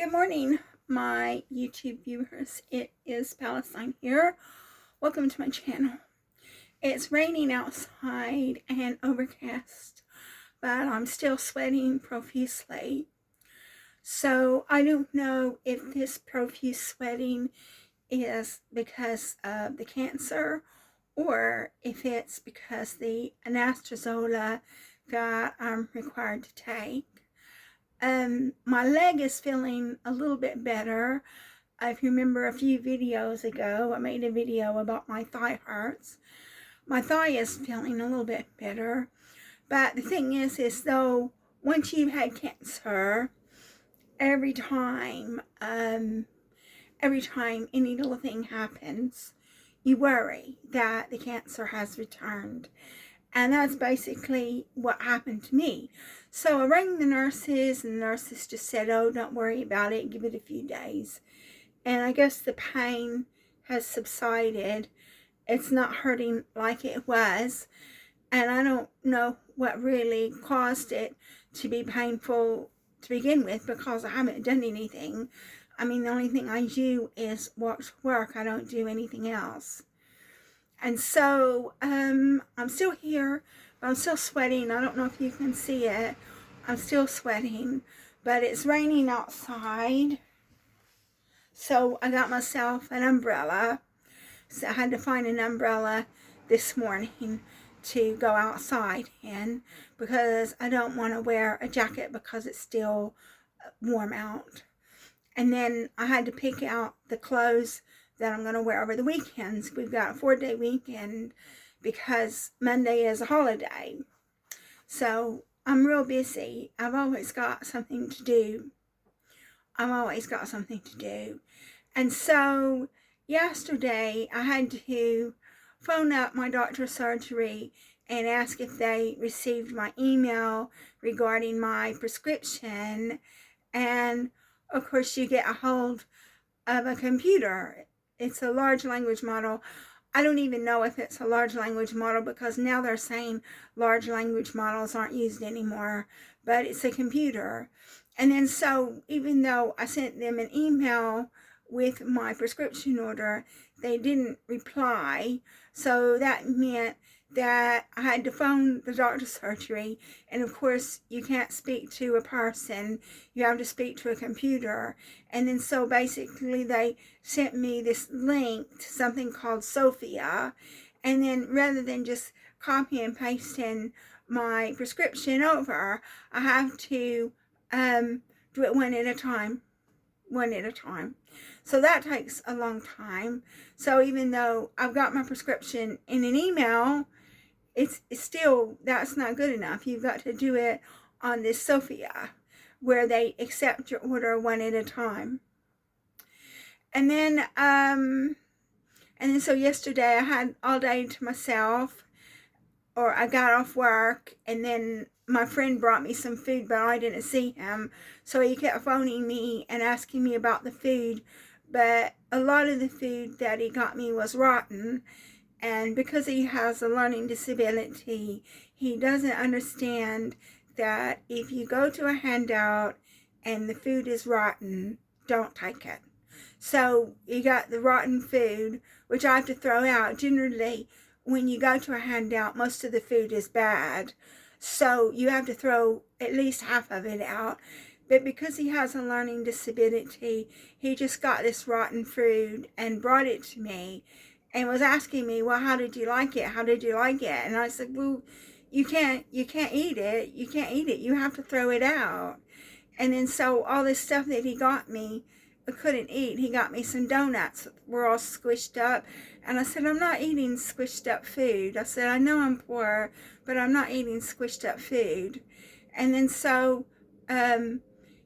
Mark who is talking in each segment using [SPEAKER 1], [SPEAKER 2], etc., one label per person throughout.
[SPEAKER 1] Good morning, my YouTube viewers. It is Palestine here. Welcome to my channel. It's raining outside and overcast, but I'm still sweating profusely. So I don't know if this profuse sweating is because of the cancer or if it's because the anastrozole that I'm required to take. My leg is feeling a little bit better. If you remember a few videos ago, I made a video about my thigh hurts. My thigh is feeling a little bit better. But the thing is though, once you've had cancer, every time any little thing happens, you worry that the cancer has returned. And that's basically what happened to me. So I rang the nurses, and the nurses just said, oh, don't worry about it, give it a few days. And I guess the pain has subsided. It's not hurting like it was. And I don't know what really caused it to be painful to begin with, because I haven't done anything. I mean, the only thing I do is walk to work. I don't do anything else. And so I'm still here, but I'm still sweating. I don't know if you can see it. I'm still sweating, but it's raining outside. So I got myself an umbrella. So I had to find an umbrella this morning to go outside in, because I don't want to wear a jacket because it's still warm out. And then I had to pick out the clothes that I'm going to wear over the weekends. We've got a 4-day weekend because Monday is a holiday. So I'm real busy. I've always got something to do. And so yesterday I had to phone up my doctor's surgery and ask if they received my email regarding my prescription. And of course you get a hold of a computer. It's a large language model. I don't even know if it's a large language model, because now they're saying large language models aren't used anymore, but it's a computer. And then so even though I sent them an email with my prescription order, they didn't reply. So that meant that I had to phone the doctor's surgery, and of course you can't speak to a person, you have to speak to a computer. And then so basically they sent me this link to something called Sophia, and then rather than just copy and pasting my prescription over, I have to do it one at a time. So that takes a long time. So even though I've got my prescription in an email, it's still, that's not good enough. You've got to do it on this Sophia, where they accept your order one at a time. And then so yesterday I had all day to myself, or I got off work, and then my friend brought me some food, but I didn't see him. So he kept phoning me and asking me about the food, but a lot of the food that he got me was rotten. And because he has a learning disability, he doesn't understand that if you go to a handout and the food is rotten, don't take it. So you got the rotten food, which I have to throw out. Generally, when you go to a handout, most of the food is bad. So you have to throw at least half of it out. But because he has a learning disability, he just got this rotten food and brought it to me and was asking me, well, how did you like it? And I said, well, you can't eat it. You have to throw it out. And then so all this stuff that he got me, I couldn't eat. He got me some donuts that were all squished up. And I said, I'm not eating squished up food. I said, I know I'm poor, but I'm not eating squished up food. And then so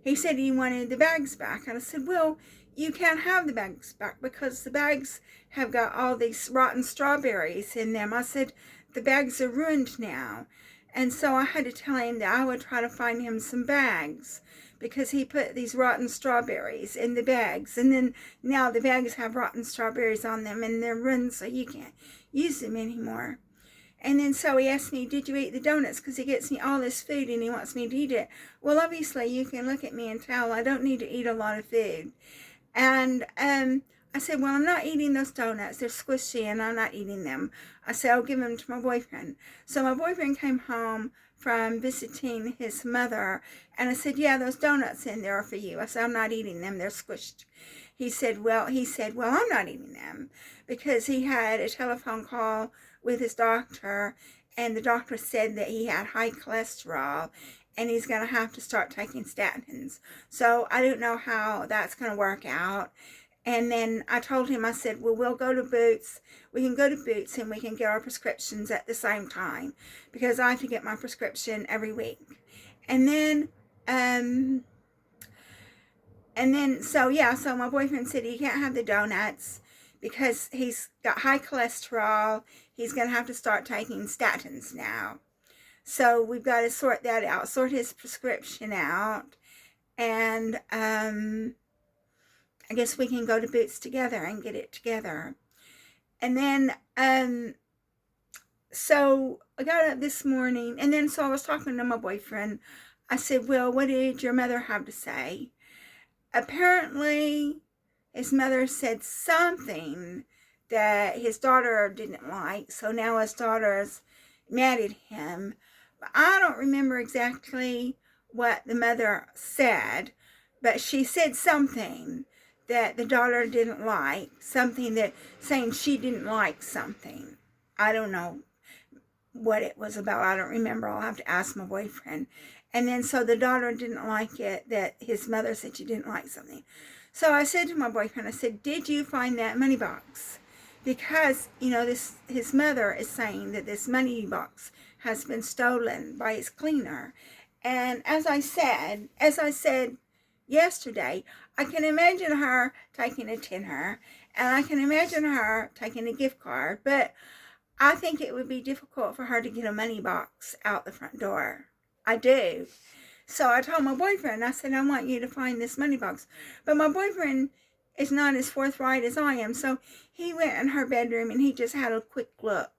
[SPEAKER 1] he said he wanted the bags back. And I said, well, you can't have the bags back because the bags have got all these rotten strawberries in them. I said, the bags are ruined now. And so I had to tell him that I would try to find him some bags, because he put these rotten strawberries in the bags. And then now the bags have rotten strawberries on them and they're ruined, so you can't use them anymore. And then so he asked me, did you eat the donuts? Because he gets me all this food and he wants me to eat it. Well, obviously, you can look at me and tell I don't need to eat a lot of food. And I said, well, I'm not eating those donuts. They're squishy and I'm not eating them. I said, I'll give them to my boyfriend. So my boyfriend came home from visiting his mother, and I said, yeah, those donuts in there are for you. I said, I'm not eating them. They're squished. He said, well, I'm not eating them, because he had a telephone call with his doctor, and the doctor said that he had high cholesterol and he's going to have to start taking statins. So I don't know how that's going to work out. And then I told him, I said, well, we'll go to Boots. We can go to Boots and we can get our prescriptions at the same time, because I have to get my prescription every week. And then, so my boyfriend said he can't have the donuts because he's got high cholesterol. He's going to have to start taking statins now. So we've got to sort that out, sort his prescription out. And I guess we can go to Boots together and get it together. And then, so I got up this morning, and then so I was talking to my boyfriend. I said, well, what did your mother have to say? Apparently, his mother said something that his daughter didn't like, so now his daughter's mad at him. But I don't remember exactly what the mother said, but she said something that the daughter didn't like, something that, saying she didn't like something. I don't know what it was about. I don't remember. I'll have to ask my boyfriend. And then so the daughter didn't like it, that his mother said she didn't like something. So I said to my boyfriend, I said, did you find that money box? Because, you know, his mother is saying that this money box has been stolen by his cleaner. And as I said yesterday, I can imagine her taking a tenner, and I can imagine her taking a gift card, but I think it would be difficult for her to get a money box out the front door. I do. So I told my boyfriend, I said, I want you to find this money box. But my boyfriend is not as forthright as I am, so he went in her bedroom and he just had a quick look,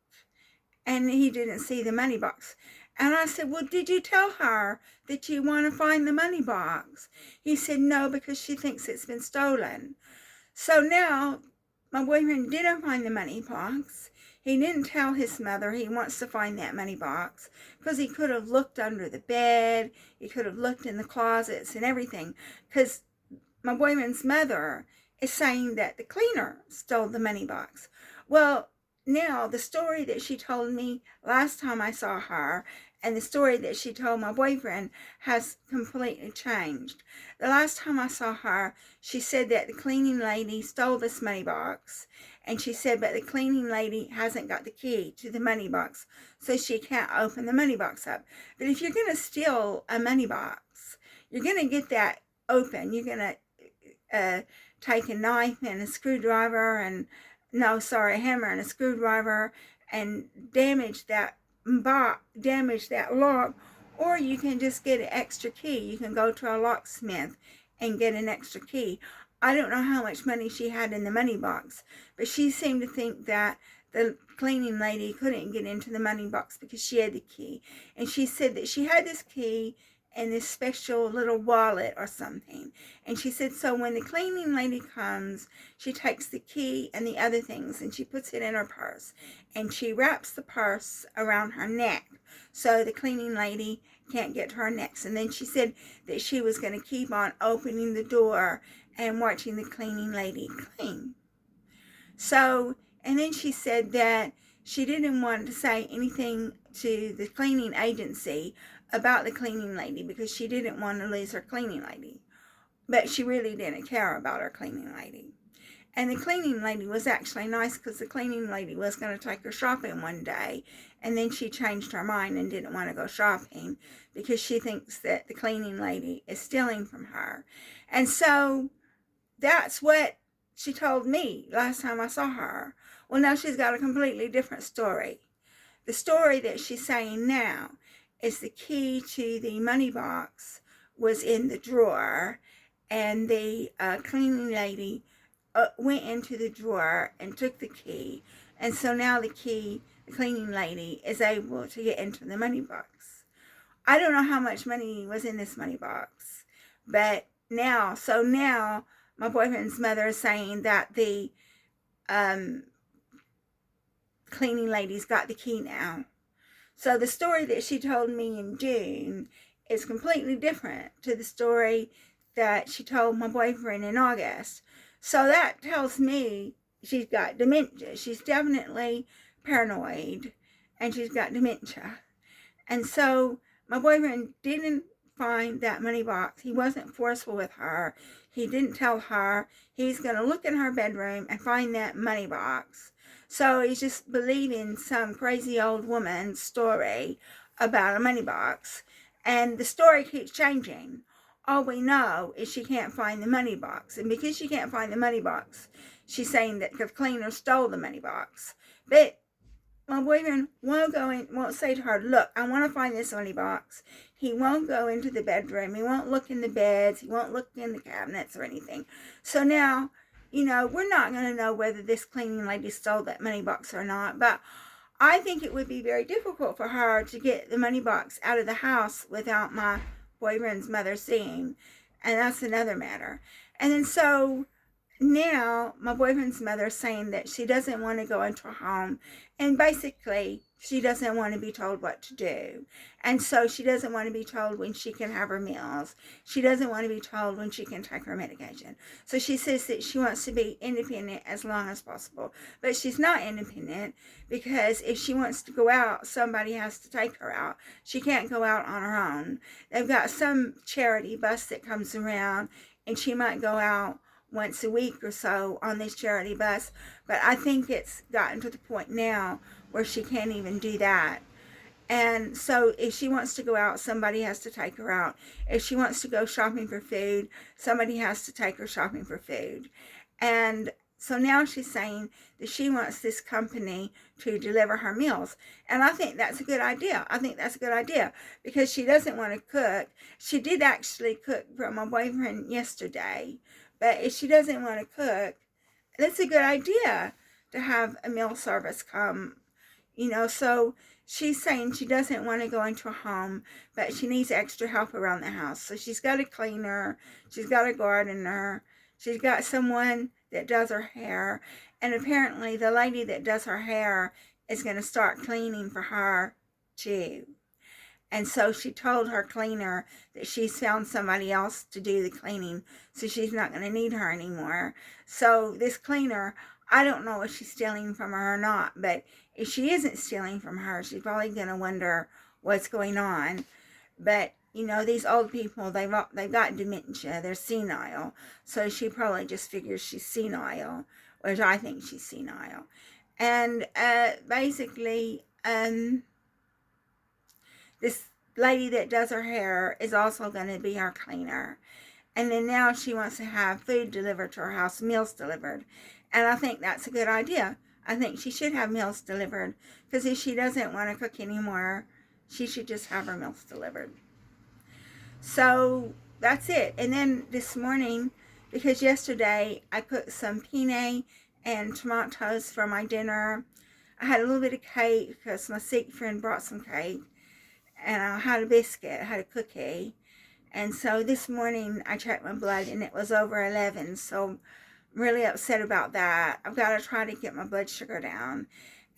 [SPEAKER 1] and he didn't see the money box. And I said, well, did you tell her that you want to find the money box? He said, no, because she thinks it's been stolen. So now my boyfriend didn't find the money box. He didn't tell his mother he wants to find that money box, because he could have looked under the bed. He could have looked in the closets and everything, because my boyfriend's mother is saying that the cleaner stole the money box. Well, now the story that she told me last time I saw her and the story that she told my boyfriend has completely changed. The last time I saw her, she said that the cleaning lady stole this money box, and she said, but the cleaning lady hasn't got the key to the money box, so she can't open the money box up. But if you're going to steal a money box, you're going to get that open. You're going to take a knife and a screwdriver and, a hammer and a screwdriver and damage that lock, or you can just get an extra key. You can go to a locksmith and get an extra key. I don't know how much money she had in the money box, but she seemed to think that the cleaning lady couldn't get into the money box because she had the key. And she said that she had this key in this special little wallet or something. And she said, so when the cleaning lady comes, she takes the key and the other things and she puts it in her purse. And she wraps the purse around her neck so the cleaning lady can't get to her neck. And then she said that she was going to keep on opening the door and watching the cleaning lady clean. So, and then she said that she didn't want to say anything to the cleaning agency about the cleaning lady because she didn't want to lose her cleaning lady. But she really didn't care about her cleaning lady. And the cleaning lady was actually nice, because the cleaning lady was going to take her shopping one day, and then she changed her mind and didn't want to go shopping because she thinks that the cleaning lady is stealing from her. And so that's what she told me last time I saw her. Well, now she's got a completely different story. The story that she's saying now is the key to the money box was in the drawer, and the cleaning lady went into the drawer and took the key. And so now the key the cleaning lady is able to get into the money box. I don't know how much money was in this money box, but now my boyfriend's mother is saying that the cleaning lady's got the key now. So the story that she told me in June is completely different to the story that she told my boyfriend in August. So that tells me she's got dementia. She's definitely paranoid, and she's got dementia. And so my boyfriend didn't find that money box. He wasn't forceful with her. He didn't tell her he's going to look in her bedroom and find that money box. So he's just believing some crazy old woman's story about a money box. And the story keeps changing. All we know is she can't find the money box. And because she can't find the money box, she's saying that the cleaner stole the money box. But my boyfriend won't say to her, look, I want to find this money box. He won't go into the bedroom. He won't look in the beds. He won't look in the cabinets or anything. So now, we're not going to know whether this cleaning lady stole that money box or not. But I think it would be very difficult for her to get the money box out of the house without my boyfriend's mother seeing. And that's another matter. And then so now my boyfriend's mother is saying that she doesn't want to go into a home, and basically she doesn't want to be told what to do. And so she doesn't want to be told when she can have her meals. She doesn't want to be told when she can take her medication. So she says that she wants to be independent as long as possible. But she's not independent, because if she wants to go out, somebody has to take her out. She can't go out on her own. They've got some charity bus that comes around, and she might go out once a week or so on this charity bus. But I think it's gotten to the point now where she can't even do that. And so if she wants to go out, somebody has to take her out. If she wants to go shopping for food, somebody has to take her shopping for food. And so now she's saying that she wants this company to deliver her meals. And I think that's a good idea. I think that's a good idea, because she doesn't want to cook. She did actually cook for my boyfriend yesterday. But if she doesn't want to cook, that's a good idea to have a meal service come. So she's saying she doesn't want to go into a home, but she needs extra help around the house. So she's got a cleaner, she's got a gardener, she's got someone that does her hair, and apparently the lady that does her hair is going to start cleaning for her too. And so she told her cleaner that she's found somebody else to do the cleaning, so she's not going to need her anymore. So this cleaner, I don't know if she's stealing from her or not, but if she isn't stealing from her, she's probably going to wonder what's going on. But, these old people, they've got dementia. They're senile. So she probably just figures she's senile, which I think she's senile. And basically, this lady that does her hair is also going to be her cleaner. And then now she wants to have food delivered to her house, meals delivered. And I think that's a good idea. I think she should have meals delivered, because if she doesn't want to cook anymore, she should just have her meals delivered. So that's it. And then this morning, because yesterday I cooked some penne and tomatoes for my dinner, I had a little bit of cake because my Sikh friend brought some cake. And I had a biscuit, I had a cookie. And so this morning I checked my blood and it was over 11. So I'm really upset about that. I've got to try to get my blood sugar down.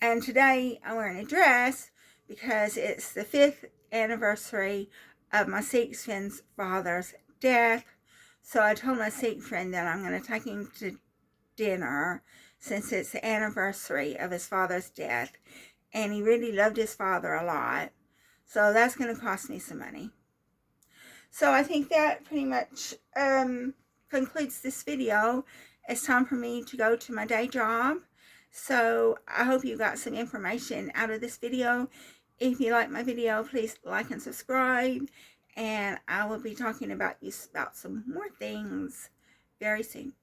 [SPEAKER 1] And today I'm wearing a dress because it's the 5th anniversary of my Sikh friend's father's death. So I told my Sikh friend that I'm going to take him to dinner since it's the anniversary of his father's death. And he really loved his father a lot. So that's going to cost me some money. So I think that pretty much concludes this video. It's time for me to go to my day job. So I hope you got some information out of this video. If you like my video, please like and subscribe. And I will be talking about some more things very soon.